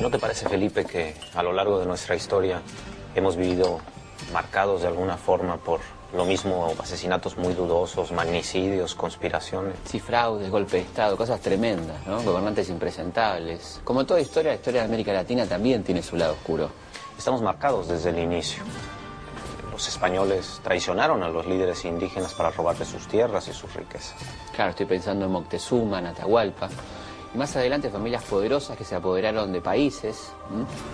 ¿No te parece, Felipe, que a lo largo de nuestra historia hemos vivido marcados de alguna forma por lo mismo, asesinatos muy dudosos, magnicidios, conspiraciones? Sí, fraudes, golpe de Estado, cosas tremendas, ¿no? Gobernantes impresentables. Como toda historia, la historia de América Latina también tiene su lado oscuro. Estamos marcados desde el inicio. Los españoles traicionaron a los líderes indígenas para robarles sus tierras y sus riquezas. Claro, estoy pensando en Moctezuma, en Atahualpa. Y más adelante familias poderosas que se apoderaron de países,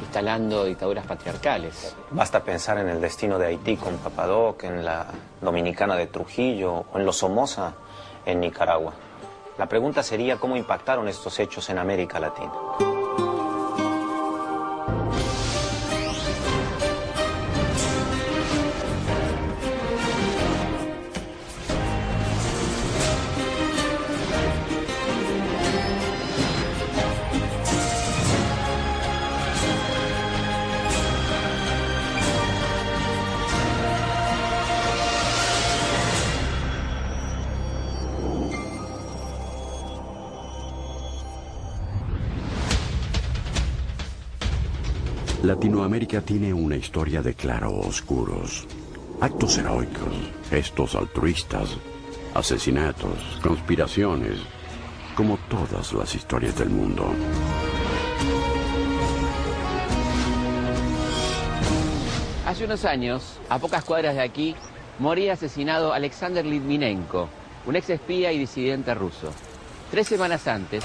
instalando dictaduras patriarcales. Basta pensar en el destino de Haití con Papadoc, en la Dominicana de Trujillo o en los Somoza en Nicaragua. La pregunta sería cómo impactaron estos hechos en América Latina. Latinoamérica tiene una historia de claroscuros, actos heroicos, gestos altruistas, asesinatos, conspiraciones, como todas las historias del mundo. Hace unos años, a pocas cuadras de aquí, moría asesinado Alexander Litvinenko, un ex espía y disidente ruso. 3 semanas antes,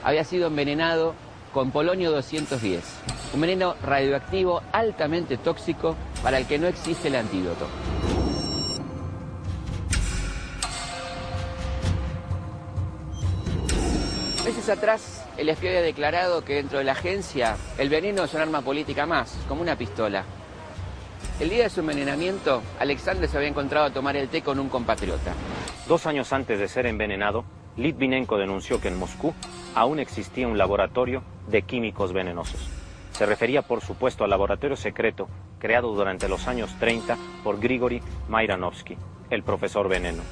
había sido envenenado con polonio 210, un veneno radioactivo altamente tóxico para el que no existe el antídoto. Meses atrás, el espía había declarado que dentro de la agencia el veneno es un arma política más, como una pistola. El día de su envenenamiento, Alexander se había encontrado a tomar el té con un compatriota. 2 años antes de ser envenenado, Litvinenko denunció que en Moscú aún existía un laboratorio de químicos venenosos. Se refería, por supuesto, al laboratorio secreto creado durante los años 30 por Grigori Mairanovsky, el profesor Veneno.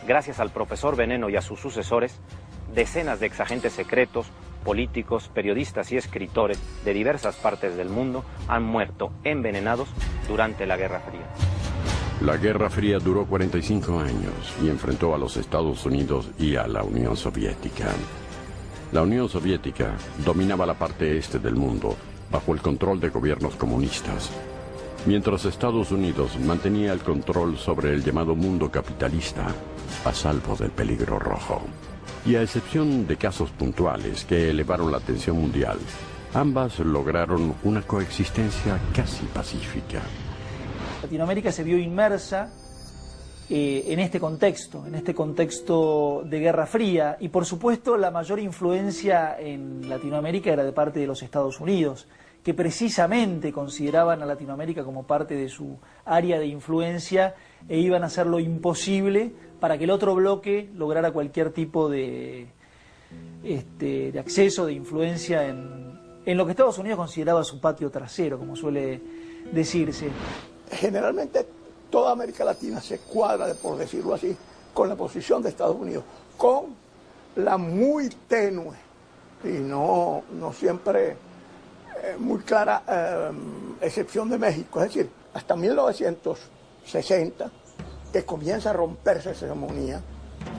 Gracias al profesor Veneno y a sus sucesores, decenas de exagentes secretos, políticos, periodistas y escritores de diversas partes del mundo han muerto envenenados durante la Guerra Fría. La Guerra Fría duró 45 años y enfrentó a los Estados Unidos y a la Unión Soviética. La Unión Soviética dominaba la parte este del mundo bajo el control de gobiernos comunistas, mientras Estados Unidos mantenía el control sobre el llamado mundo capitalista, a salvo del peligro rojo. Y a excepción de casos puntuales que elevaron la atención mundial, ambas lograron una coexistencia casi pacífica. Latinoamérica se vio inmersa en este contexto de Guerra Fría, y por supuesto la mayor influencia en Latinoamérica era de parte de los Estados Unidos, que precisamente consideraban a Latinoamérica como parte de su área de influencia e iban a hacer lo imposible para que el otro bloque lograra cualquier tipo de acceso, de influencia en lo que Estados Unidos consideraba su patio trasero, como suele decirse. Generalmente toda América Latina se cuadra, por decirlo así, con la posición de Estados Unidos, con la muy tenue y no siempre muy clara excepción de México, es decir, hasta 1960, que comienza a romperse esa hegemonía,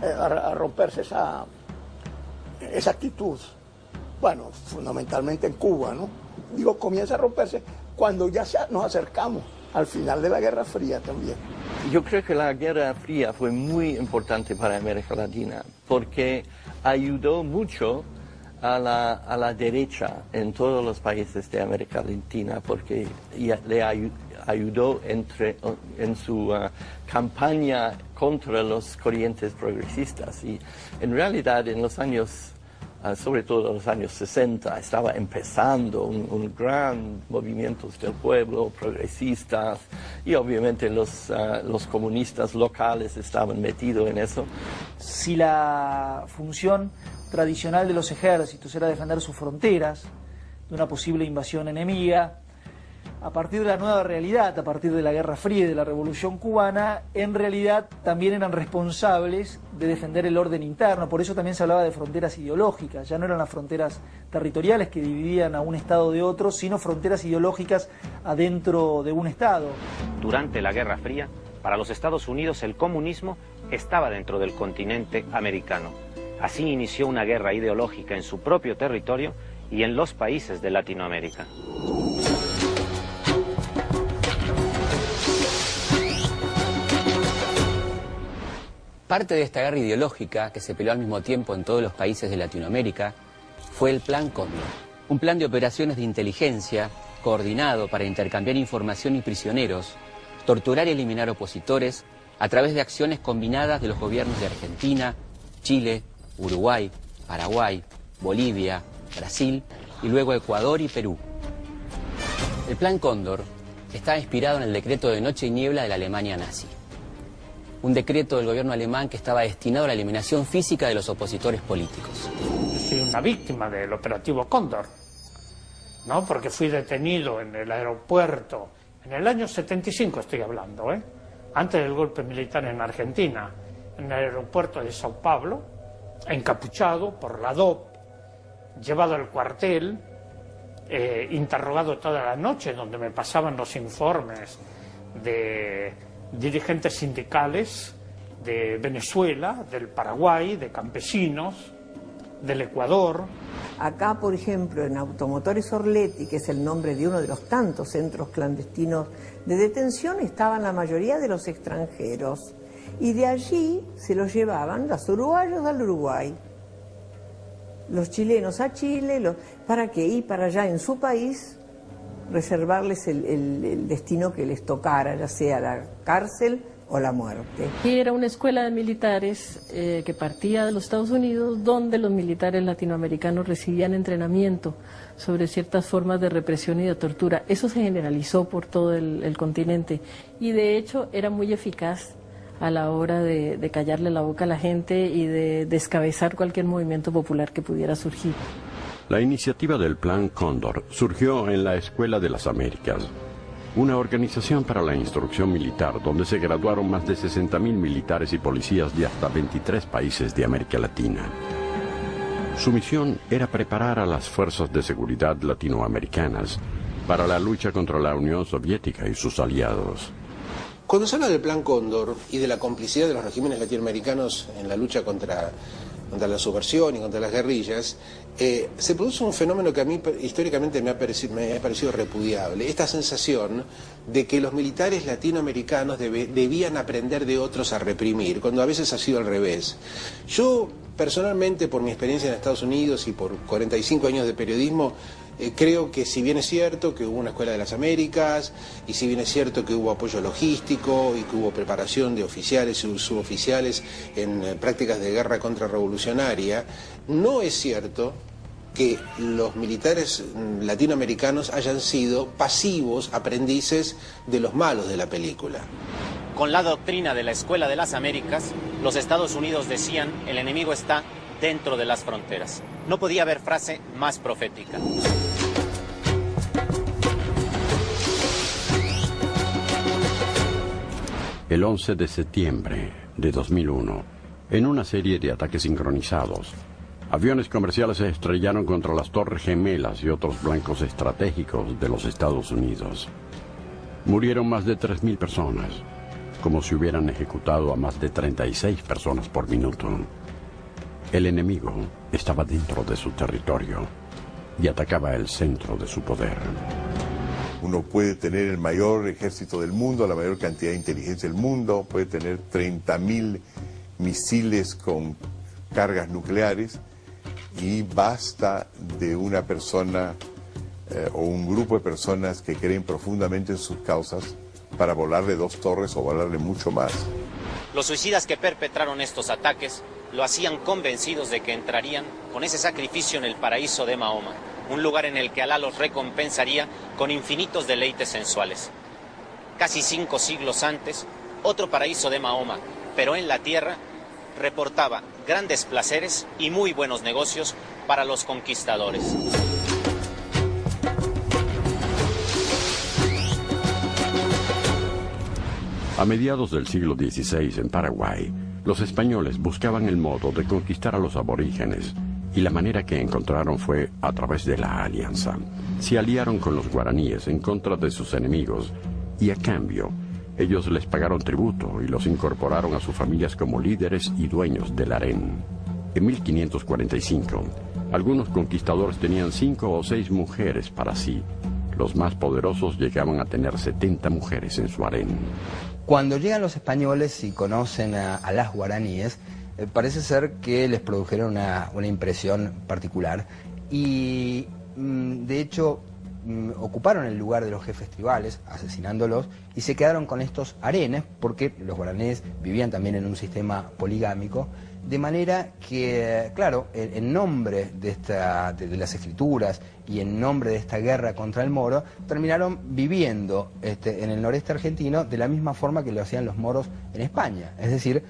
a romperse esa actitud, bueno, fundamentalmente en Cuba, ¿no? Digo, comienza a romperse cuando ya nos acercamos al final de la Guerra Fría también. Yo creo que la Guerra Fría fue muy importante para América Latina porque ayudó mucho a la derecha en todos los países de América Latina, porque le ayudó en su campaña contra los corrientes progresistas. Y en realidad en los años, sobre todo en los años 60, estaba empezando un gran movimiento del pueblo, progresistas, y obviamente los comunistas locales estaban metidos en eso. Si la función tradicional de los ejércitos era defender sus fronteras de una posible invasión enemiga, a partir de la nueva realidad, a partir de la Guerra Fría y de la Revolución Cubana, en realidad también eran responsables de defender el orden interno. Por eso también se hablaba de fronteras ideológicas. Ya no eran las fronteras territoriales que dividían a un Estado de otro, sino fronteras ideológicas adentro de un Estado. Durante la Guerra Fría, para los Estados Unidos el comunismo estaba dentro del continente americano. Así inició una guerra ideológica en su propio territorio y en los países de Latinoamérica. Parte de esta guerra ideológica, que se peleó al mismo tiempo en todos los países de Latinoamérica, fue el Plan Cóndor. Un plan de operaciones de inteligencia coordinado para intercambiar información y prisioneros, torturar y eliminar opositores a través de acciones combinadas de los gobiernos de Argentina, Chile, Uruguay, Paraguay, Bolivia, Brasil y luego Ecuador y Perú. El Plan Cóndor está inspirado en el decreto de Noche y Niebla de la Alemania nazi. Un decreto del gobierno alemán que estaba destinado a la eliminación física de los opositores políticos. Yo soy una víctima del operativo Cóndor, ¿no? Porque fui detenido en el aeropuerto, en el año 75 estoy hablando, antes del golpe militar en Argentina, en el aeropuerto de Sao Paulo, encapuchado por la DOP, llevado al cuartel, interrogado toda la noche, donde me pasaban los informes de dirigentes sindicales de Venezuela, del Paraguay, de campesinos, del Ecuador. Acá, por ejemplo, en Automotores Orletti, que es el nombre de uno de los tantos centros clandestinos de detención, estaban la mayoría de los extranjeros. Y de allí se los llevaban los uruguayos al Uruguay, los chilenos a Chile, para que ir para allá en su país, reservarles el destino que les tocara, ya sea la cárcel o la muerte. Y era una escuela de militares que partía de los Estados Unidos, donde los militares latinoamericanos recibían entrenamiento sobre ciertas formas de represión y de tortura. Eso se generalizó por todo el continente y de hecho era muy eficaz a la hora de callarle la boca a la gente y de descabezar cualquier movimiento popular que pudiera surgir. La iniciativa del Plan Cóndor surgió en la Escuela de las Américas, una organización para la instrucción militar donde se graduaron más de 60.000 militares y policías de hasta 23 países de América Latina. Su misión era preparar a las fuerzas de seguridad latinoamericanas para la lucha contra la Unión Soviética y sus aliados. Cuando se habla del Plan Cóndor y de la complicidad de los regímenes latinoamericanos en la lucha contra la subversión y contra las guerrillas, se produce un fenómeno que a mí históricamente me ha parecido repudiable. Esta sensación de que los militares latinoamericanos debían aprender de otros a reprimir, cuando a veces ha sido al revés. Yo, personalmente, por mi experiencia en Estados Unidos y por 45 años de periodismo, creo que si bien es cierto que hubo una Escuela de las Américas, y si bien es cierto que hubo apoyo logístico y que hubo preparación de oficiales y suboficiales en prácticas de guerra contrarrevolucionaria, no es cierto que los militares latinoamericanos hayan sido pasivos aprendices de los malos de la película. Con la doctrina de la Escuela de las Américas, los Estados Unidos decían: el enemigo está dentro de las fronteras. No podía haber frase más profética. El 11 de septiembre de 2001, en una serie de ataques sincronizados, aviones comerciales se estrellaron contra las Torres Gemelas y otros blancos estratégicos de los Estados Unidos. Murieron más de 3.000 personas, como si hubieran ejecutado a más de 36 personas por minuto. El enemigo estaba dentro de su territorio y atacaba el centro de su poder. Uno puede tener el mayor ejército del mundo, la mayor cantidad de inteligencia del mundo, puede tener 30.000 misiles con cargas nucleares y basta de una persona o un grupo de personas que creen profundamente en sus causas para volarle 2 torres o volarle mucho más. Los suicidas que perpetraron estos ataques lo hacían convencidos de que entrarían con ese sacrificio en el paraíso de Mahoma, un lugar en el que Alá los recompensaría con infinitos deleites sensuales. Casi 5 siglos antes, otro paraíso de Mahoma, pero en la tierra, reportaba grandes placeres y muy buenos negocios para los conquistadores. A mediados del siglo XVI, en Paraguay, los españoles buscaban el modo de conquistar a los aborígenes, y la manera que encontraron fue a través de la alianza. Se aliaron con los guaraníes en contra de sus enemigos, y a cambio, ellos les pagaron tributo y los incorporaron a sus familias como líderes y dueños del harén. En 1545, algunos conquistadores tenían 5 o 6 mujeres para sí. Los más poderosos llegaban a tener 70 mujeres en su harén. Cuando llegan los españoles y conocen a las guaraníes, parece ser que les produjeron una impresión particular y de hecho ocuparon el lugar de los jefes tribales, asesinándolos, y se quedaron con estos harenes porque los guaraníes vivían también en un sistema poligámico, de manera que, claro, en nombre de las escrituras y en nombre de esta guerra contra el moro, terminaron viviendo en el noreste argentino de la misma forma que lo hacían los moros en España. Es decir,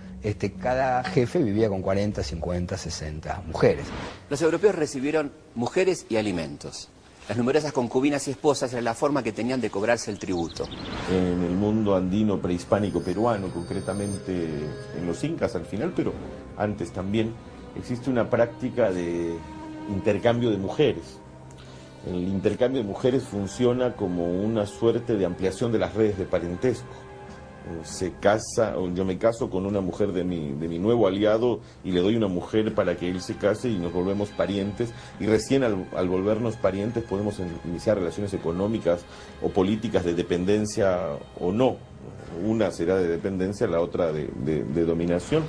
cada jefe vivía con 40, 50, 60 mujeres. Los europeos recibieron mujeres y alimentos. Las numerosas concubinas y esposas era la forma que tenían de cobrarse el tributo. En el mundo andino prehispánico peruano, concretamente en los incas al final, pero antes también, existe una práctica de intercambio de mujeres. El intercambio de mujeres funciona como una suerte de ampliación de las redes de parentesco. Yo me caso con una mujer de mi nuevo aliado y le doy una mujer para que él se case y nos volvemos parientes, y recién al volvernos parientes podemos iniciar relaciones económicas o políticas de dependencia o no. Una será de dependencia, la otra de dominación.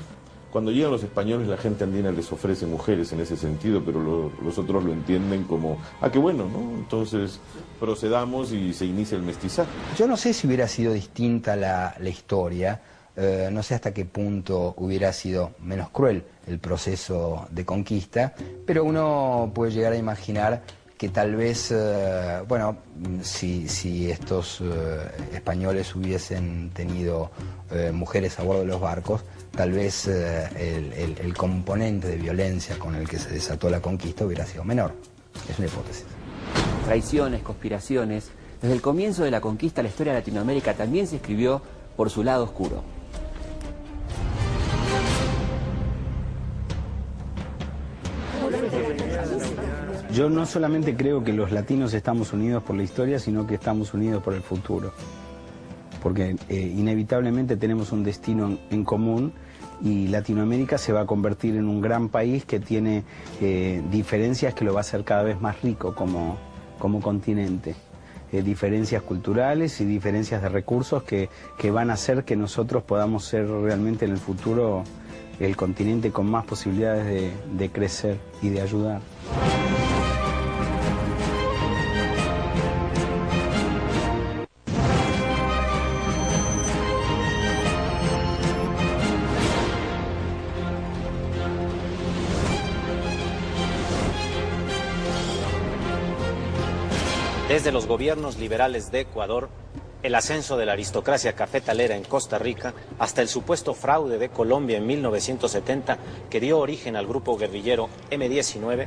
Cuando llegan los españoles, la gente andina les ofrece mujeres en ese sentido, pero los otros lo entienden como, qué bueno, ¿no? Entonces procedamos y se inicia el mestizaje. Yo no sé si hubiera sido distinta la historia, no sé hasta qué punto hubiera sido menos cruel el proceso de conquista, pero uno puede llegar a imaginar que tal vez, si estos españoles hubiesen tenido mujeres a bordo de los barcos, tal vez el componente de violencia con el que se desató la conquista hubiera sido menor. Es una hipótesis. Traiciones, conspiraciones. Desde el comienzo de la conquista, la historia de Latinoamérica también se escribió por su lado oscuro. Yo no solamente creo que los latinos estamos unidos por la historia, sino que estamos unidos por el futuro. Porque inevitablemente tenemos un destino en común y Latinoamérica se va a convertir en un gran país que tiene diferencias que lo va a hacer cada vez más rico como continente. Diferencias culturales y diferencias de recursos que van a hacer que nosotros podamos ser realmente en el futuro el continente con más posibilidades de crecer y de ayudar. Desde los gobiernos liberales de Ecuador, el ascenso de la aristocracia cafetalera en Costa Rica, hasta el supuesto fraude de Colombia en 1970 que dio origen al grupo guerrillero M-19,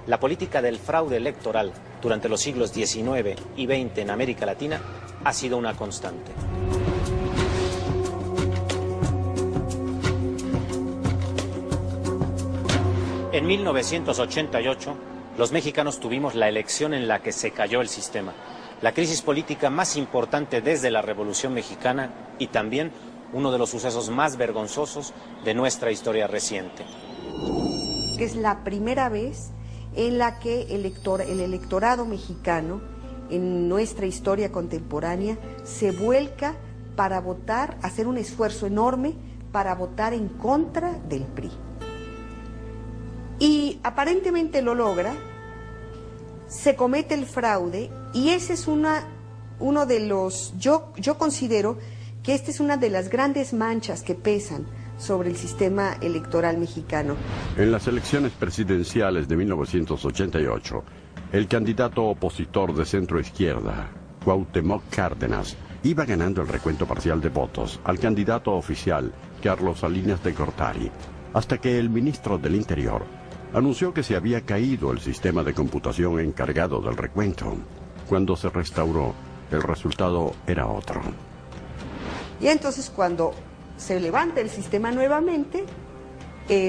la política del fraude electoral durante los siglos XIX y XX en América Latina ha sido una constante. En 1988, los mexicanos tuvimos la elección en la que se cayó el sistema, la crisis política más importante desde la Revolución Mexicana y también uno de los sucesos más vergonzosos de nuestra historia reciente. Es la primera vez en la que el electorado mexicano, en nuestra historia contemporánea, se vuelca para votar, hacer un esfuerzo enorme para votar en contra del PRI. Y aparentemente lo logra, se comete el fraude y ese es uno de los, yo considero que esta es una de las grandes manchas que pesan sobre el sistema electoral mexicano. En las elecciones presidenciales de 1988, el candidato opositor de centro izquierda, Cuauhtémoc Cárdenas, iba ganando el recuento parcial de votos al candidato oficial, Carlos Salinas de Gortari, hasta que el ministro del Interior anunció que se había caído el sistema de computación encargado del recuento. Cuando se restauró, el resultado era otro. Y entonces cuando se levanta el sistema nuevamente,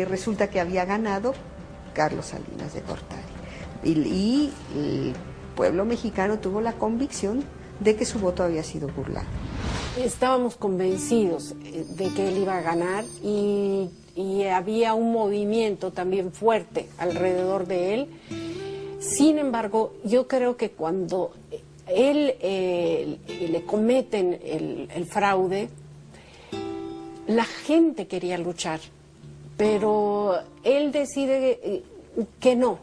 resulta que había ganado Carlos Salinas de Gortari. Y el pueblo mexicano tuvo la convicción de que su voto había sido burlado. Estábamos convencidos de que él iba a ganar y había un movimiento también fuerte alrededor de él. Sin embargo, yo creo que cuando él le cometen el fraude, la gente quería luchar, pero él decide que no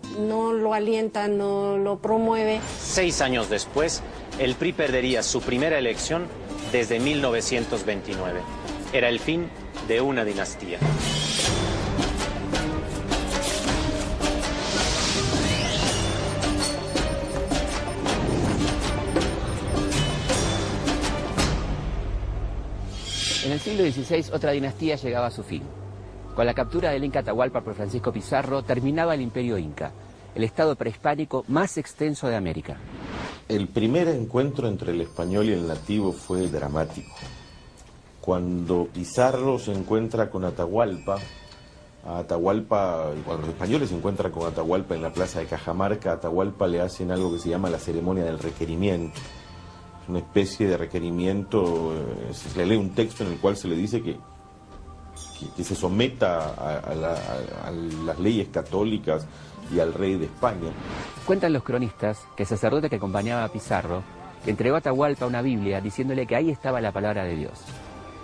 lo alienta, no lo promueve. 6 años después, el PRI perdería su primera elección desde 1929. Era el fin de una dinastía. En el siglo XVI, otra dinastía llegaba a su fin. Con la captura del Inca Atahualpa por Francisco Pizarro, terminaba el Imperio Inca, el estado prehispánico más extenso de América. El primer encuentro entre el español y el nativo fue dramático. Cuando Pizarro se encuentra con Atahualpa, cuando los españoles se encuentran con Atahualpa en la plaza de Cajamarca, a Atahualpa le hacen algo que se llama la ceremonia del requerimiento. Es una especie de requerimiento, se le lee un texto en el cual se le dice que se someta a las leyes católicas y al rey de España. Cuentan los cronistas que el sacerdote que acompañaba a Pizarro le entregó a Atahualpa una Biblia diciéndole que ahí estaba la palabra de Dios.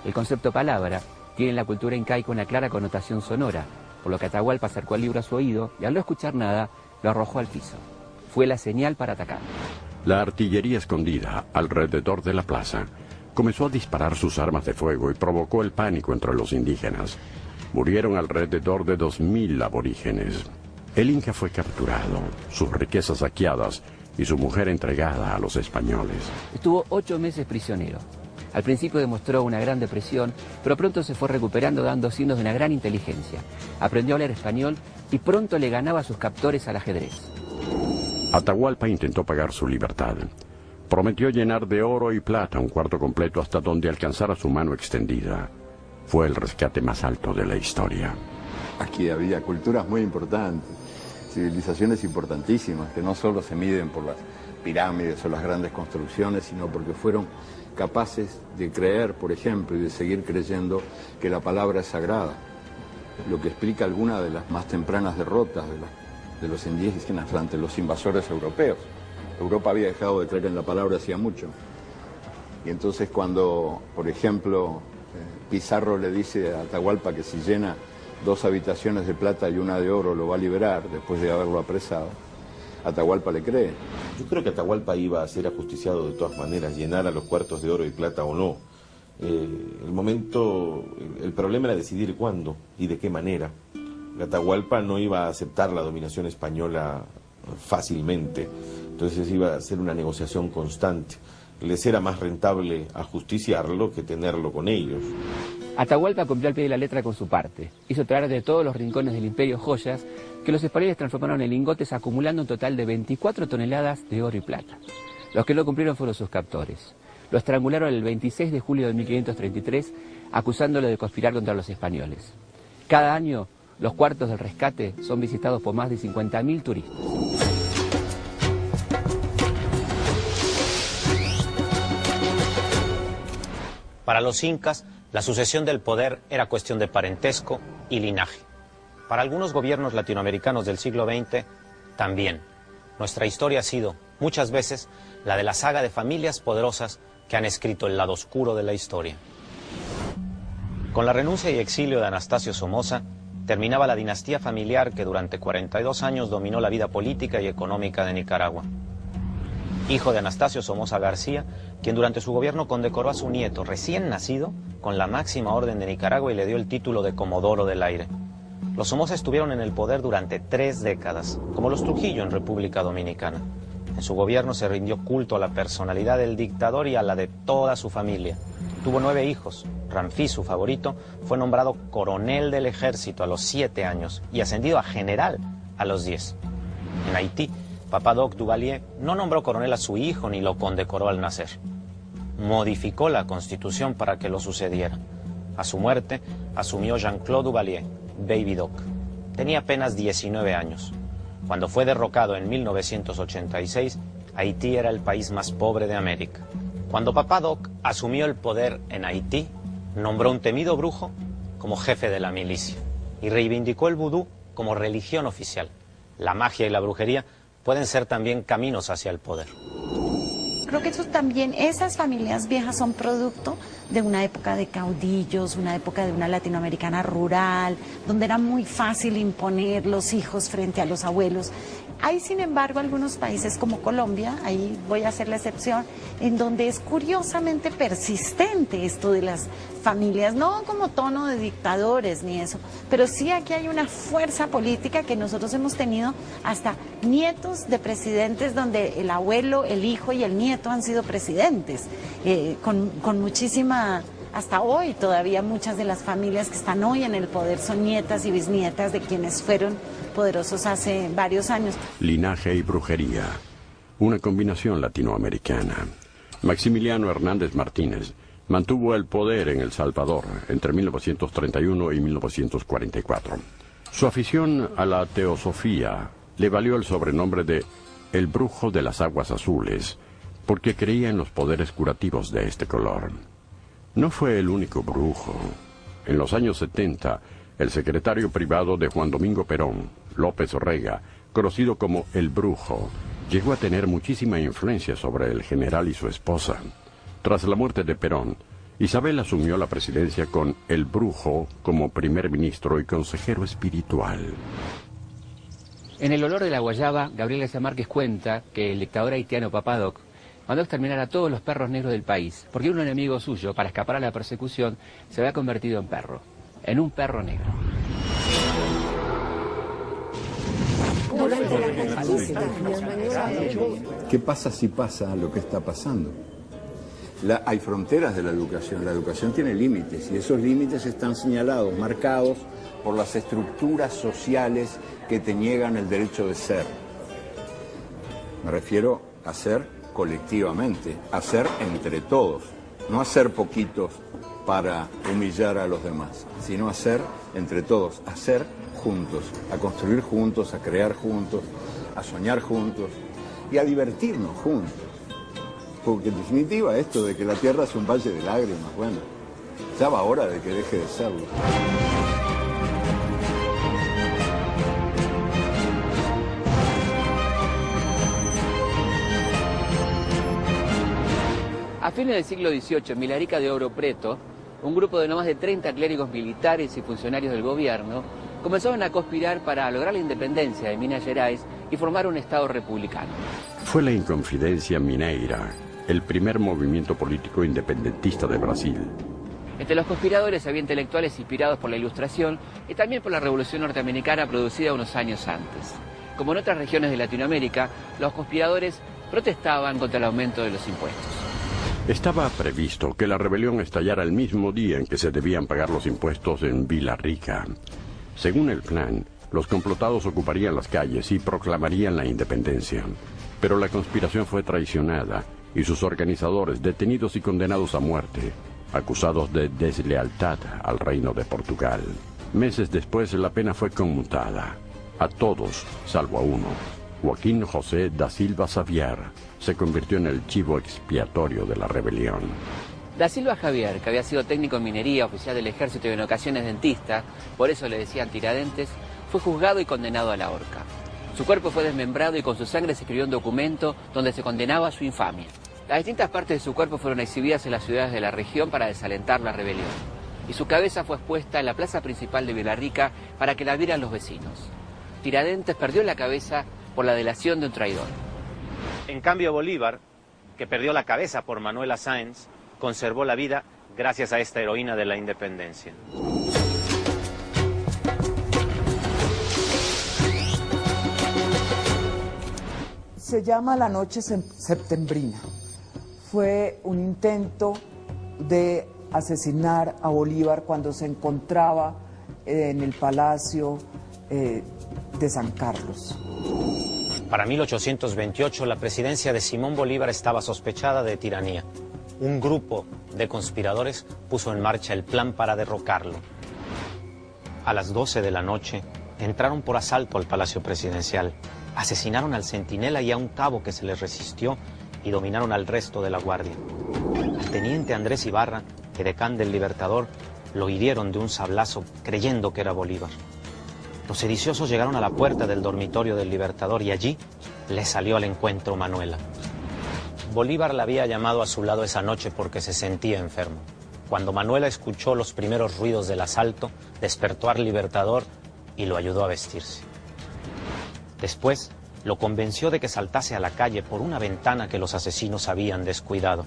El concepto palabra tiene en la cultura incaica una clara connotación sonora, por lo que Atahualpa acercó el libro a su oído y al no escuchar nada, lo arrojó al piso. Fue la señal para atacar. La artillería escondida alrededor de la plaza comenzó a disparar sus armas de fuego y provocó el pánico entre los indígenas. Murieron alrededor de 2000 aborígenes. El Inca fue capturado, sus riquezas saqueadas y su mujer entregada a los españoles. Estuvo 8 meses prisionero. Al principio demostró una gran depresión, pero pronto se fue recuperando dando signos de una gran inteligencia. Aprendió a hablar español y pronto le ganaba a sus captores al ajedrez. Atahualpa intentó pagar su libertad. Prometió llenar de oro y plata un cuarto completo hasta donde alcanzara su mano extendida. Fue el rescate más alto de la historia. Aquí había culturas muy importantes, civilizaciones importantísimas, que no solo se miden por las pirámides o las grandes construcciones, sino porque fueron capaces de creer, por ejemplo, y de seguir creyendo que la palabra es sagrada, lo que explica alguna de las más tempranas derrotas de los indígenas ante los invasores europeos. Europa había dejado de creer en la palabra hacía mucho. Y entonces cuando, por ejemplo, Pizarro le dice a Atahualpa que si llena 2 habitaciones de plata y una de oro lo va a liberar después de haberlo apresado, Atahualpa le cree. Yo creo que Atahualpa iba a ser ajusticiado de todas maneras, llenara los cuartos de oro y plata o no. El problema era decidir cuándo y de qué manera. Atahualpa no iba a aceptar la dominación española fácilmente, entonces iba a ser una negociación constante. Les era más rentable ajusticiarlo que tenerlo con ellos. Atahualpa cumplió al pie de la letra con su parte. Hizo traer de todos los rincones del imperio joyas que los españoles transformaron en lingotes, acumulando un total de 24 toneladas de oro y plata. Los que no cumplieron fueron sus captores. Lo estrangularon el 26 de julio de 1533, acusándolo de conspirar contra los españoles. Cada año, los cuartos del rescate son visitados por más de 50.000 turistas. Para los incas, la sucesión del poder era cuestión de parentesco y linaje. Para algunos gobiernos latinoamericanos del siglo XX, también. Nuestra historia ha sido, muchas veces, la de la saga de familias poderosas que han escrito el lado oscuro de la historia. Con la renuncia y exilio de Anastasio Somoza, terminaba la dinastía familiar que durante 42 años dominó la vida política y económica de Nicaragua. Hijo de Anastasio Somoza García, quien durante su gobierno condecoró a su nieto recién nacido con la máxima orden de Nicaragua y le dio el título de Comodoro del Aire. Los Somoza estuvieron en el poder durante 3 décadas, como los Trujillo en República Dominicana. En su gobierno se rindió culto a la personalidad del dictador y a la de toda su familia. Tuvo 9 hijos. Ramfis, su favorito, fue nombrado coronel del ejército a los 7 años y ascendido a general a los 10. En Haití, Papa Doc Duvalier no nombró coronel a su hijo ni lo condecoró al nacer. modificó la Constitución para que lo sucediera. A su muerte, asumió Jean-Claude Duvalier, Baby Doc. Tenía apenas 19 años. Cuando fue derrocado en 1986, Haití era el país más pobre de América. Cuando Papá Doc asumió el poder en Haití, nombró un temido brujo como jefe de la milicia y reivindicó el vudú como religión oficial. La magia y la brujería pueden ser también caminos hacia el poder. Creo que eso también, esas familias viejas son producto de una época de caudillos, una época de una latinoamericana rural, donde era muy fácil imponer los hijos frente a los abuelos. Hay, sin embargo, algunos países como Colombia, ahí voy a hacer la excepción, en donde es curiosamente persistente esto de las familias, no como tono de dictadores ni eso, pero sí aquí hay una fuerza política que nosotros hemos tenido hasta nietos de presidentes donde el abuelo, el hijo y el nieto han sido presidentes, con muchísima... Hasta hoy todavía muchas de las familias que están hoy en el poder son nietas y bisnietas de quienes fueron poderosos hace varios años. Linaje y brujería, una combinación latinoamericana. Maximiliano Hernández Martínez mantuvo el poder en El Salvador entre 1931 y 1944. Su afición a la teosofía le valió el sobrenombre de El Brujo de las Aguas Azules, porque creía en los poderes curativos de este color. No fue el único brujo. En los años 70, el secretario privado de Juan Domingo Perón, López Rega, conocido como El Brujo, llegó a tener muchísima influencia sobre el general y su esposa. Tras la muerte de Perón, Isabel asumió la presidencia con El Brujo como primer ministro y consejero espiritual. En El olor de la guayaba, Gabriel García Márquez cuenta que el dictador haitiano Papá Doc mandó exterminar a todos los perros negros del país, porque un enemigo suyo, para escapar a la persecución, se había convertido en perro, en un perro negro. ¿Qué pasa si pasa lo que está pasando? Hay fronteras de la educación tiene límites, y esos límites están señalados, marcados por las estructuras sociales que te niegan el derecho de ser. Me refiero a ser colectivamente, hacer entre todos, no hacer poquitos para humillar a los demás, sino hacer entre todos, hacer juntos, a construir juntos, a crear juntos, a soñar juntos y a divertirnos juntos. Porque en definitiva esto de que la tierra es un valle de lágrimas, bueno, ya va hora de que deje de serlo. A fines del siglo XVIII, en Vilarica de Ouro Preto, un grupo de no más de 30 clérigos militares y funcionarios del gobierno comenzaron a conspirar para lograr la independencia de Minas Gerais y formar un Estado republicano. Fue la Inconfidencia Mineira, el primer movimiento político independentista de Brasil. Entre los conspiradores había intelectuales inspirados por la Ilustración y también por la Revolución Norteamericana producida unos años antes. Como en otras regiones de Latinoamérica, los conspiradores protestaban contra el aumento de los impuestos. Estaba previsto que la rebelión estallara el mismo día en que se debían pagar los impuestos en Villarrica. Según el plan, los complotados ocuparían las calles y proclamarían la independencia. Pero la conspiración fue traicionada y sus organizadores detenidos y condenados a muerte, acusados de deslealtad al reino de Portugal. Meses después la pena fue conmutada. A todos, salvo a uno, Joaquín José da Silva Xavier, se convirtió en el chivo expiatorio de la rebelión. Da Silva Javier, que había sido técnico en minería, oficial del ejército y en ocasiones dentista, por eso le decían Tiradentes, fue juzgado y condenado a la horca. Su cuerpo fue desmembrado y con su sangre se escribió un documento donde se condenaba a su infamia. Las distintas partes de su cuerpo fueron exhibidas en las ciudades de la región para desalentar la rebelión. Y su cabeza fue expuesta en la plaza principal de Villarrica para que la vieran los vecinos. Tiradentes perdió la cabeza por la delación de un traidor. En cambio, Bolívar, que perdió la cabeza por Manuela Sáenz, conservó la vida gracias a esta heroína de la independencia. Se llama La Noche Septembrina. Fue un intento de asesinar a Bolívar cuando se encontraba en el Palacio de San Carlos. Para 1828, la presidencia de Simón Bolívar estaba sospechada de tiranía. un grupo de conspiradores puso en marcha el plan para derrocarlo. A las 12 de la noche entraron por asalto al Palacio Presidencial, asesinaron al centinela y a un cabo que se les resistió y dominaron al resto de la guardia. Al teniente Andrés Ibarra, edecán del Libertador, lo hirieron de un sablazo creyendo que era Bolívar. Los sediciosos llegaron a la puerta del dormitorio del Libertador y allí le salió al encuentro Manuela. Bolívar la había llamado a su lado esa noche porque se sentía enfermo. Cuando Manuela escuchó los primeros ruidos del asalto, despertó al Libertador y lo ayudó a vestirse. Después, lo convenció de que saltase a la calle por una ventana que los asesinos habían descuidado.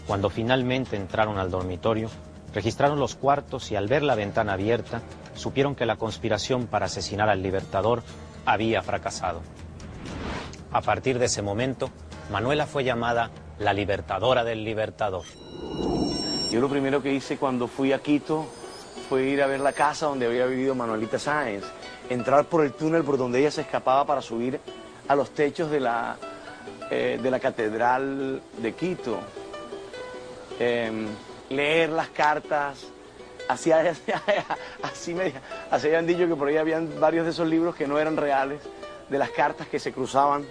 Cuando finalmente entraron al dormitorio, registraron los cuartos y al ver la ventana abierta, supieron que la conspiración para asesinar al Libertador había fracasado. A partir de ese momento, Manuela fue llamada la Libertadora del Libertador. Yo lo primero que hice cuando fui a Quito fue ir a ver la casa donde había vivido Manuelita Sáenz, entrar por el túnel por donde ella se escapaba para subir a los techos de la Catedral de Quito, leer las cartas. Así habían dicho que por ahí habían varios de esos libros que no eran reales, de las cartas que se cruzaban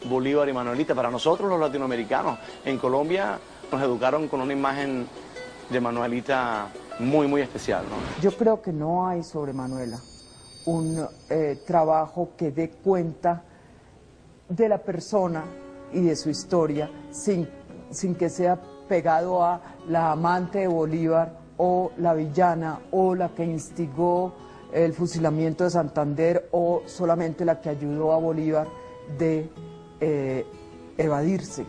Bolívar y Manuelita. Para nosotros los latinoamericanos en Colombia nos educaron con una imagen de Manuelita muy, muy especial, ¿no? Yo creo que no hay sobre Manuela un trabajo que dé cuenta de la persona y de su historia sin que sea pegado a la amante de Bolívar o la villana o la que instigó el fusilamiento de Santander o solamente la que ayudó a Bolívar de evadirse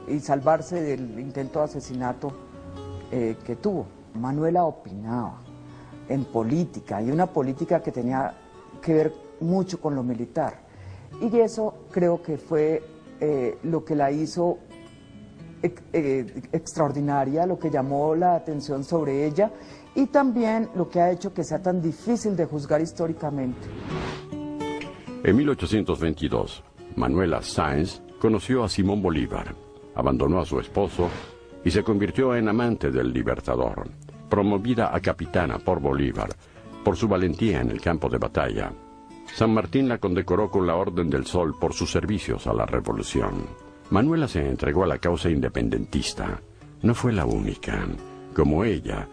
y salvarse del intento de asesinato que tuvo. Manuela opinaba en política, y una política que tenía que ver mucho con lo militar, y eso creo que fue lo que la hizo extraordinaria, lo que llamó la atención sobre ella y también lo que ha hecho que sea tan difícil de juzgar históricamente. En 1822, Manuela Sáenz conoció a Simón Bolívar, abandonó a su esposo y se convirtió en amante del Libertador, promovida a capitana por Bolívar por su valentía en el campo de batalla. San Martín la condecoró con la Orden del Sol por sus servicios a la revolución. Manuela se entregó a la causa independentista. No fue la única. Como ella,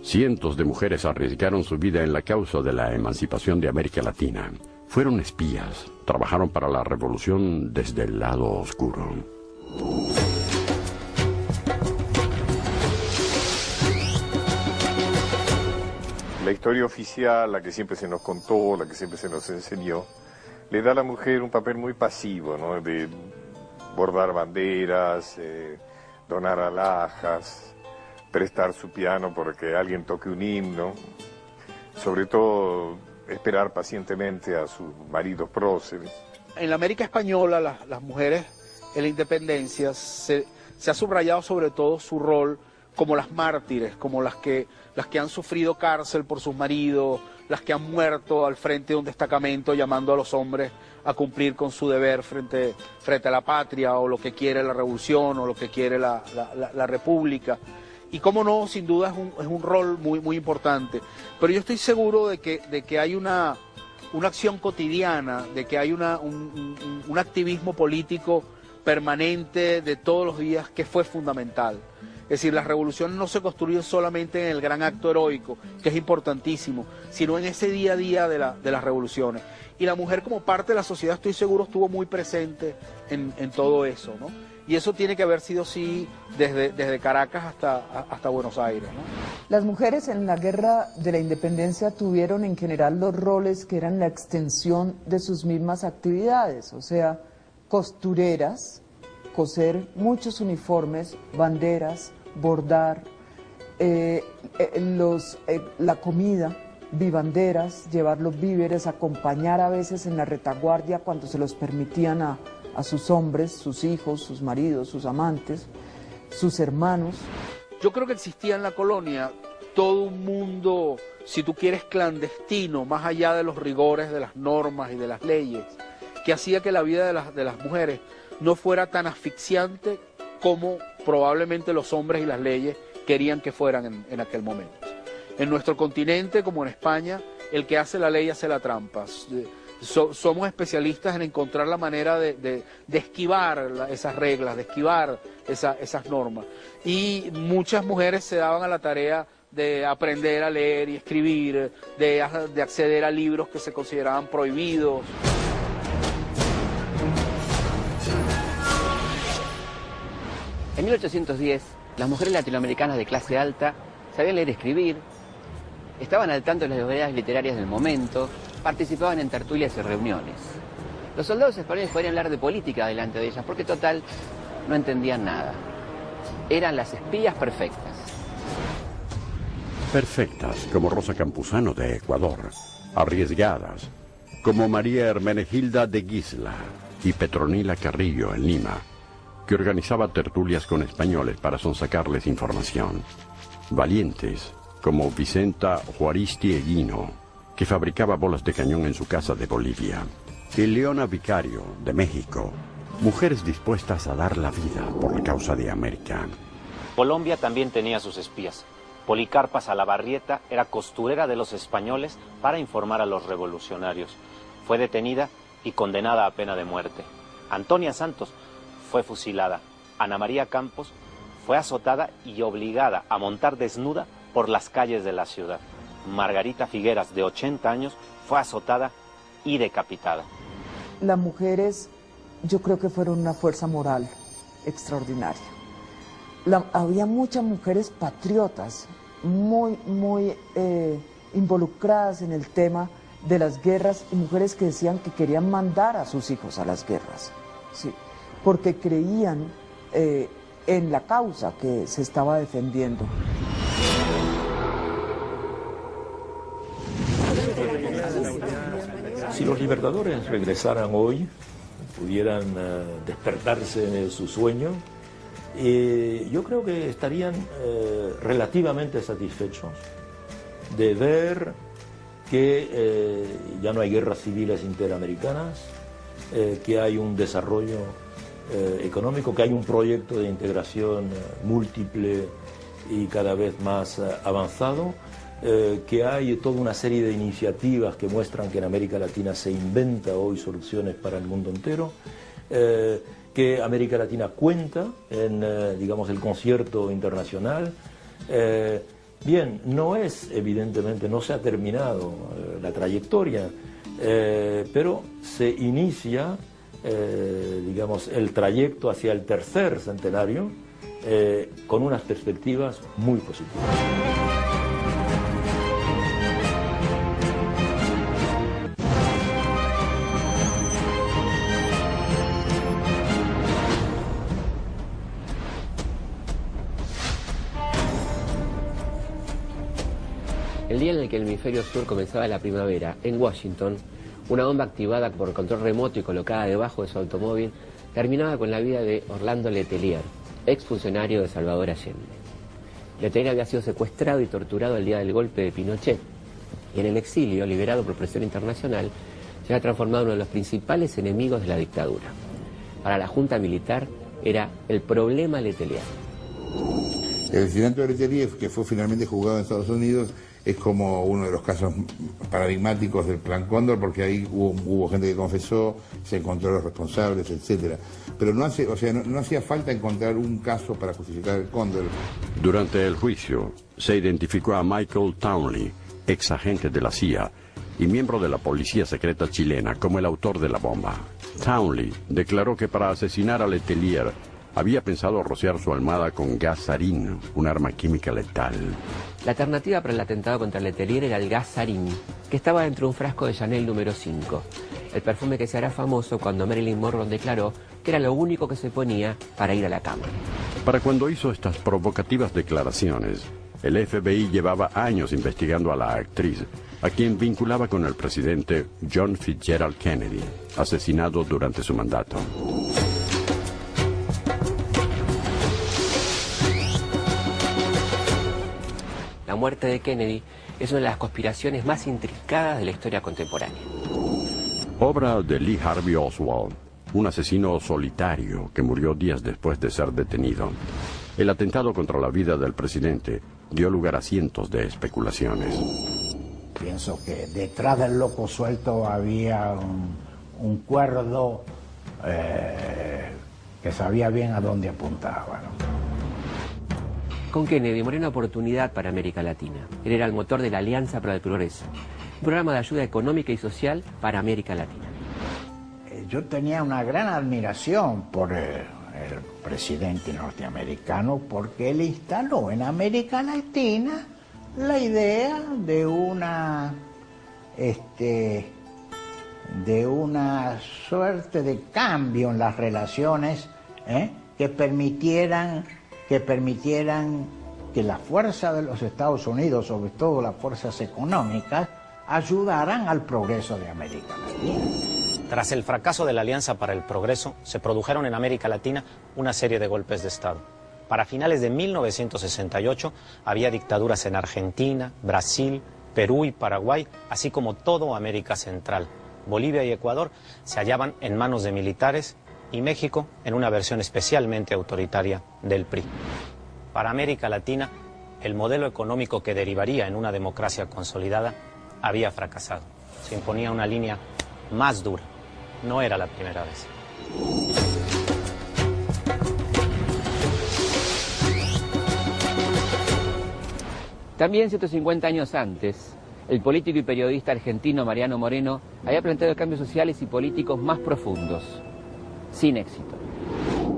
cientos de mujeres arriesgaron su vida en la causa de la emancipación de América Latina. Fueron espías, trabajaron para la revolución desde el lado oscuro. La historia oficial, la que siempre se nos contó, la que siempre se nos enseñó, le da a la mujer un papel muy pasivo, ¿no? De bordar banderas, donar alhajas, prestar su piano porque alguien toque un himno, sobre todo esperar pacientemente a sus maridos próceres. En la América Española, las mujeres en la independencia se ha subrayado sobre todo su rol como las mártires, como las que han sufrido cárcel por sus maridos, las que han muerto al frente de un destacamento llamando a los hombres a cumplir con su deber frente a la patria o lo que quiere la revolución o lo que quiere la república. Y cómo no, sin duda es un rol muy, muy importante. Pero yo estoy seguro de que hay una acción cotidiana, de que hay un activismo político permanente de todos los días que fue fundamental. Es decir, las revoluciones no se construyen solamente en el gran acto heroico, que es importantísimo, sino en ese día a día de las revoluciones. Y la mujer como parte de la sociedad, estoy seguro, estuvo muy presente en todo eso, ¿no? Y eso tiene que haber sido así desde Caracas hasta Buenos Aires, ¿no? Las mujeres en la guerra de la independencia tuvieron en general los roles que eran la extensión de sus mismas actividades, o sea, costureras, coser muchos uniformes, banderas, bordar, la comida, vivanderas, llevar los víveres, acompañar a veces en la retaguardia cuando se los permitían a sus hombres, sus hijos, sus maridos, sus amantes, sus hermanos. Yo creo que existía en la colonia todo un mundo, si tú quieres, clandestino, más allá de los rigores de las normas y de las leyes, que hacía que la vida de las mujeres no fuera tan asfixiante como probablemente los hombres y las leyes querían que fueran en aquel momento. En nuestro continente, como en España, el que hace la ley hace la trampa. Somos especialistas en encontrar la manera de esquivar esas reglas, de esquivar esas normas. Y muchas mujeres se daban a la tarea de aprender a leer y escribir, de acceder a libros que se consideraban prohibidos. En 1810, las mujeres latinoamericanas de clase alta sabían leer y escribir, estaban al tanto de las novedades literarias del momento, participaban en tertulias y reuniones. Los soldados españoles podían hablar de política delante de ellas, porque total, no entendían nada. Eran las espías perfectas. Perfectas, como Rosa Campuzano de Ecuador. Arriesgadas, como María Hermenegilda de Gisla y Petronila Carrillo en Lima, que organizaba tertulias con españoles para sonsacarles información. Valientes, como Vicenta Juaristi Eguino, que fabricaba bolas de cañón en su casa de Bolivia. Y Leona Vicario, de México, mujeres dispuestas a dar la vida por la causa de América. Colombia también tenía sus espías. Policarpa Salabarrieta era costurera de los españoles para informar a los revolucionarios. Fue detenida y condenada a pena de muerte. Antonia Santos fue fusilada. Ana María Campos fue azotada y obligada a montar desnuda por las calles de la ciudad. Margarita Figueras, de 80 años, fue azotada y decapitada. Las mujeres, yo creo que fueron una fuerza moral extraordinaria. Había muchas mujeres patriotas, muy involucradas en el tema de las guerras, y mujeres que decían que querían mandar a sus hijos a las guerras, ¿sí? Porque creían en la causa que se estaba defendiendo. Si los libertadores regresaran hoy, pudieran despertarse de su sueño, yo creo que estarían relativamente satisfechos de ver que ya no hay guerras civiles interamericanas, que hay un desarrollo económico, que hay un proyecto de integración múltiple y cada vez más avanzado, que hay toda una serie de iniciativas que muestran que en América Latina se inventa hoy soluciones para el mundo entero, que América Latina cuenta en, digamos, el concierto internacional. Bien, no es, evidentemente, no se ha terminado la trayectoria, pero se inicia, digamos, el trayecto hacia el tercer centenario con unas perspectivas muy positivas. El día en el que el hemisferio sur comenzaba la primavera, en Washington, una bomba activada por control remoto y colocada debajo de su automóvil terminaba con la vida de Orlando Letelier, exfuncionario de Salvador Allende. Letelier había sido secuestrado y torturado el día del golpe de Pinochet, y en el exilio, liberado por presión internacional, se había transformado en uno de los principales enemigos de la dictadura. Para la junta militar era el problema Letelier. El asesinato de Letelier, que fue finalmente juzgado en Estados Unidos, es como uno de los casos paradigmáticos del Plan Cóndor, porque ahí hubo gente que confesó, se encontró a los responsables, etcétera. Pero no hacía falta encontrar un caso para justificar el Cóndor. Durante el juicio, se identificó a Michael Townley, ex agente de la CIA y miembro de la policía secreta chilena, como el autor de la bomba. Townley declaró que para asesinar a Letelier había pensado rociar su almohada con gas sarín, un arma química letal. La alternativa para el atentado contra Letelier era el gas sarín, que estaba dentro de un frasco de Chanel número 5, el perfume que se hará famoso cuando Marilyn Monroe declaró que era lo único que se ponía para ir a la cama. Para cuando hizo estas provocativas declaraciones, el FBI llevaba años investigando a la actriz, a quien vinculaba con el presidente John Fitzgerald Kennedy, asesinado durante su mandato. La muerte de Kennedy es una de las conspiraciones más intrincadas de la historia contemporánea. Obra de Lee Harvey Oswald, un asesino solitario que murió días después de ser detenido. El atentado contra la vida del presidente dio lugar a cientos de especulaciones. Pienso que detrás del loco suelto había un cuerdo que sabía bien a dónde apuntaba, ¿no? Con Kennedy, Moreno una oportunidad para América Latina. Él era el motor de la Alianza para el Progreso, un programa de ayuda económica y social para América Latina. Yo tenía una gran admiración por el presidente norteamericano porque él instaló en América Latina la idea de una suerte de cambio en las relaciones que permitieran que la fuerza de los Estados Unidos, sobre todo las fuerzas económicas, ayudaran al progreso de América Latina. Tras el fracaso de la Alianza para el Progreso, se produjeron en América Latina una serie de golpes de Estado. Para finales de 1968 había dictaduras en Argentina, Brasil, Perú y Paraguay, así como toda América Central. Bolivia y Ecuador se hallaban en manos de militares y México en una versión especialmente autoritaria del PRI. Para América Latina, el modelo económico que derivaría en una democracia consolidada había fracasado. Se imponía una línea más dura. No era la primera vez. También 150 años antes, el político y periodista argentino Mariano Moreno había planteado cambios sociales y políticos más profundos, sin éxito.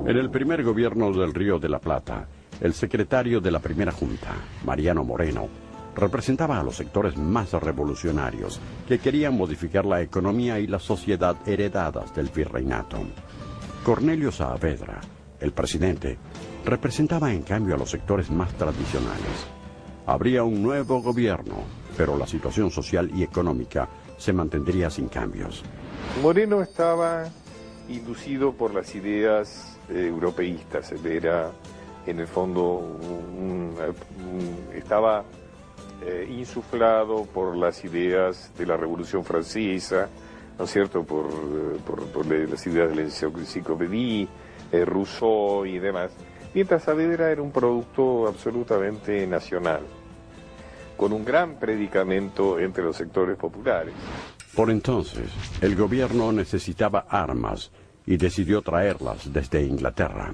En el primer gobierno del Río de la Plata, el secretario de la primera junta, Mariano Moreno, representaba a los sectores más revolucionarios que querían modificar la economía y la sociedad heredadas del virreinato. Cornelio Saavedra, el presidente, representaba en cambio a los sectores más tradicionales. Habría un nuevo gobierno, pero la situación social y económica se mantendría sin cambios. Moreno estaba inducido por las ideas europeístas. Él era, en el fondo, estaba insuflado por las ideas de la Revolución Francesa, ¿no es cierto?, por las ideas de la enciclopedia, Rousseau y demás, mientras Saavedra era un producto absolutamente nacional, con un gran predicamento entre los sectores populares. Por entonces, el gobierno necesitaba armas y decidió traerlas desde Inglaterra.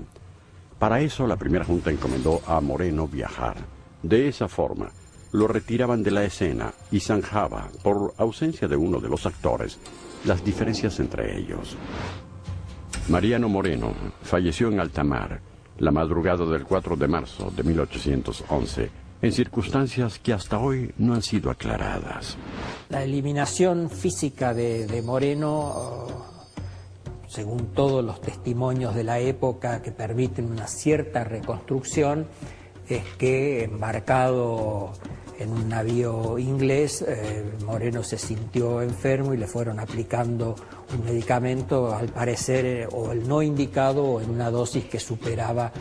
Para eso, la primera junta encomendó a Moreno viajar. De esa forma, lo retiraban de la escena y zanjaba, por ausencia de uno de los actores, las diferencias entre ellos. Mariano Moreno falleció en alta mar la madrugada del 4 de marzo de 1811, en circunstancias que hasta hoy no han sido aclaradas. La eliminación física de Moreno, según todos los testimonios de la época que permiten una cierta reconstrucción, es que embarcado en un navío inglés, Moreno se sintió enfermo y le fueron aplicando un medicamento, al parecer, o el no indicado, o en una dosis que superaba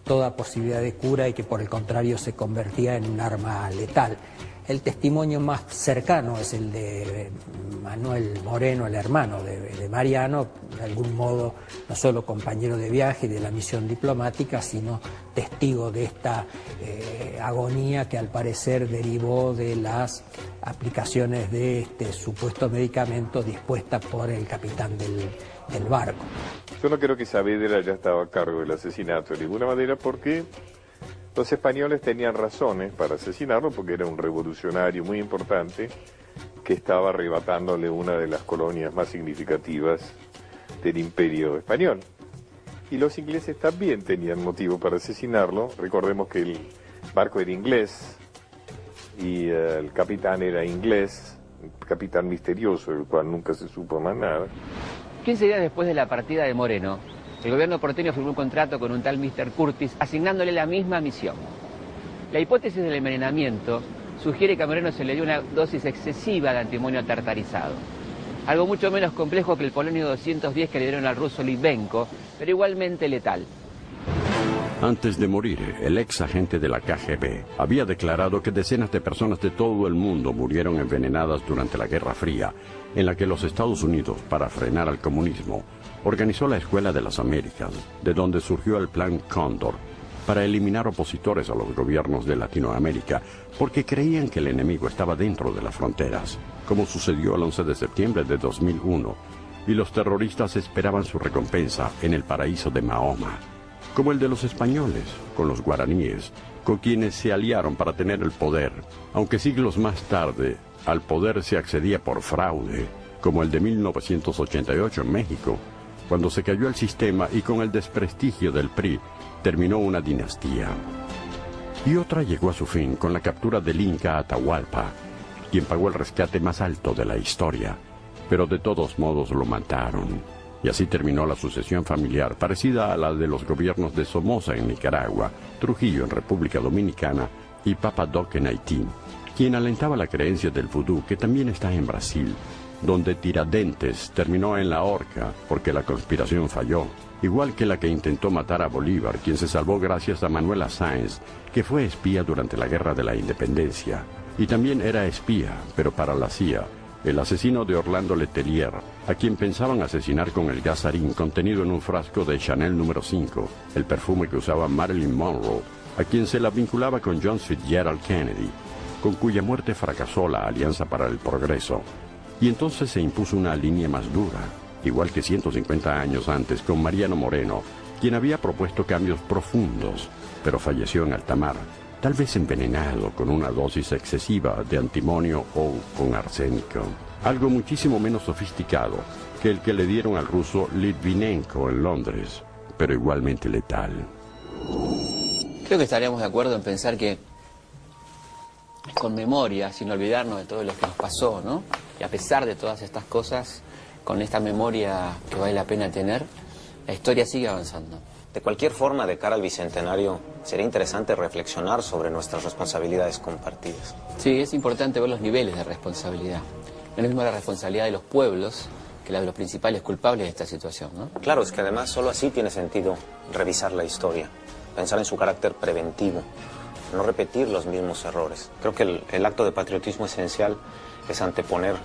toda posibilidad de cura y que por el contrario se convertía en un arma letal. El testimonio más cercano es el de Manuel Moreno, el hermano de Mariano, de algún modo no solo compañero de viaje y de la misión diplomática, sino testigo de esta agonía que al parecer derivó de las aplicaciones de este supuesto medicamento dispuesta por el capitán del barco. Yo no creo que Saavedra haya estado a cargo del asesinato de ninguna manera, porque los españoles tenían razones para asesinarlo, porque era un revolucionario muy importante que estaba arrebatándole una de las colonias más significativas del Imperio español. Y los ingleses también tenían motivo para asesinarlo. Recordemos que el barco era inglés y el capitán era inglés, un capitán misterioso, del cual nunca se supo más nada. 15 días después de la partida de Moreno, el gobierno porteño firmó un contrato con un tal Mr. Curtis, asignándole la misma misión. La hipótesis del envenenamiento sugiere que a Moreno se le dio una dosis excesiva de antimonio tartarizado. Algo mucho menos complejo que el polonio 210 que le dieron al ruso Litvenko, pero igualmente letal. Antes de morir, el ex agente de la KGB había declarado que decenas de personas de todo el mundo murieron envenenadas durante la Guerra Fría, en la que los Estados Unidos, para frenar al comunismo, organizó la Escuela de las Américas, de donde surgió el Plan Cóndor, para eliminar opositores a los gobiernos de Latinoamérica, porque creían que el enemigo estaba dentro de las fronteras, como sucedió el 11 de septiembre de 2001, y los terroristas esperaban su recompensa en el paraíso de Mahoma, como el de los españoles, con los guaraníes, con quienes se aliaron para tener el poder, aunque siglos más tarde al poder se accedía por fraude, como el de 1988 en México, cuando se cayó el sistema y con el desprestigio del PRI terminó una dinastía. Y otra llegó a su fin con la captura del Inca Atahualpa, quien pagó el rescate más alto de la historia, pero de todos modos lo mataron. Y así terminó la sucesión familiar, parecida a la de los gobiernos de Somoza en Nicaragua, Trujillo en República Dominicana y Papa Doc en Haití, quien alentaba la creencia del vudú, que también está en Brasil, donde Tiradentes terminó en la horca porque la conspiración falló, igual que la que intentó matar a Bolívar, quien se salvó gracias a Manuela Sáenz, que fue espía durante la Guerra de la Independencia, y también era espía, pero para la CIA, el asesino de Orlando Letelier, a quien pensaban asesinar con el gas sarín contenido en un frasco de Chanel número 5, el perfume que usaba Marilyn Monroe, a quien se la vinculaba con John Fitzgerald Kennedy, con cuya muerte fracasó la Alianza para el Progreso. Y entonces se impuso una línea más dura, igual que 150 años antes con Mariano Moreno, quien había propuesto cambios profundos, pero falleció en alta mar, tal vez envenenado con una dosis excesiva de antimonio o con arsénico. Algo muchísimo menos sofisticado que el que le dieron al ruso Litvinenko en Londres, pero igualmente letal. Creo que estaríamos de acuerdo en pensar que con memoria, sin olvidarnos de todo lo que nos pasó, ¿no? Y a pesar de todas estas cosas, con esta memoria que vale la pena tener, la historia sigue avanzando. De cualquier forma, de cara al Bicentenario, sería interesante reflexionar sobre nuestras responsabilidades compartidas. Sí, es importante ver los niveles de responsabilidad. No es lo mismo la responsabilidad de los pueblos que la de los principales culpables de esta situación, ¿no? Claro, es que además solo así tiene sentido revisar la historia, pensar en su carácter preventivo, no repetir los mismos errores. Creo que el acto de patriotismo esencial es anteponer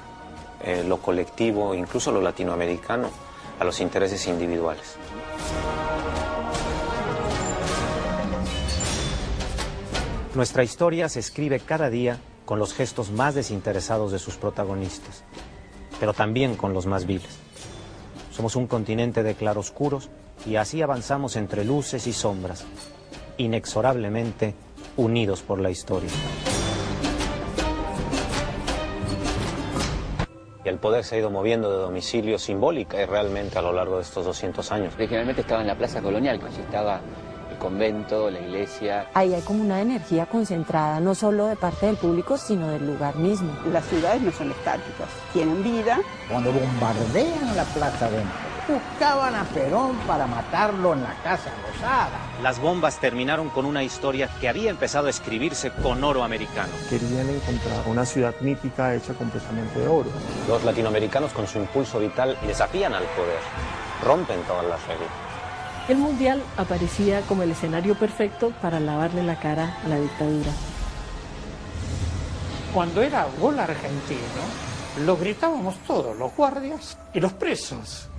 lo colectivo, incluso lo latinoamericano, a los intereses individuales. Nuestra historia se escribe cada día con los gestos más desinteresados de sus protagonistas, pero también con los más viles. Somos un continente de claroscuros y así avanzamos entre luces y sombras, inexorablemente unidos por la historia. Y el poder se ha ido moviendo de domicilio simbólica y realmente a lo largo de estos 200 años. Originalmente estaba en la Plaza Colonial, que allí estaba el convento, la iglesia. Ahí hay como una energía concentrada, no solo de parte del público, sino del lugar mismo. Las ciudades no son estáticas, tienen vida. Cuando bombardean la Plaza de Mayo, buscaban a Perón para matarlo en la Casa Rosada. Las bombas terminaron con una historia que había empezado a escribirse con oro americano. Querían encontrar una ciudad mítica hecha completamente de oro. Los latinoamericanos, con su impulso vital, desafían al poder, rompen todas las reglas. El Mundial aparecía como el escenario perfecto para lavarle la cara a la dictadura. Cuando era gol argentino, lo gritábamos todos, los guardias y los presos.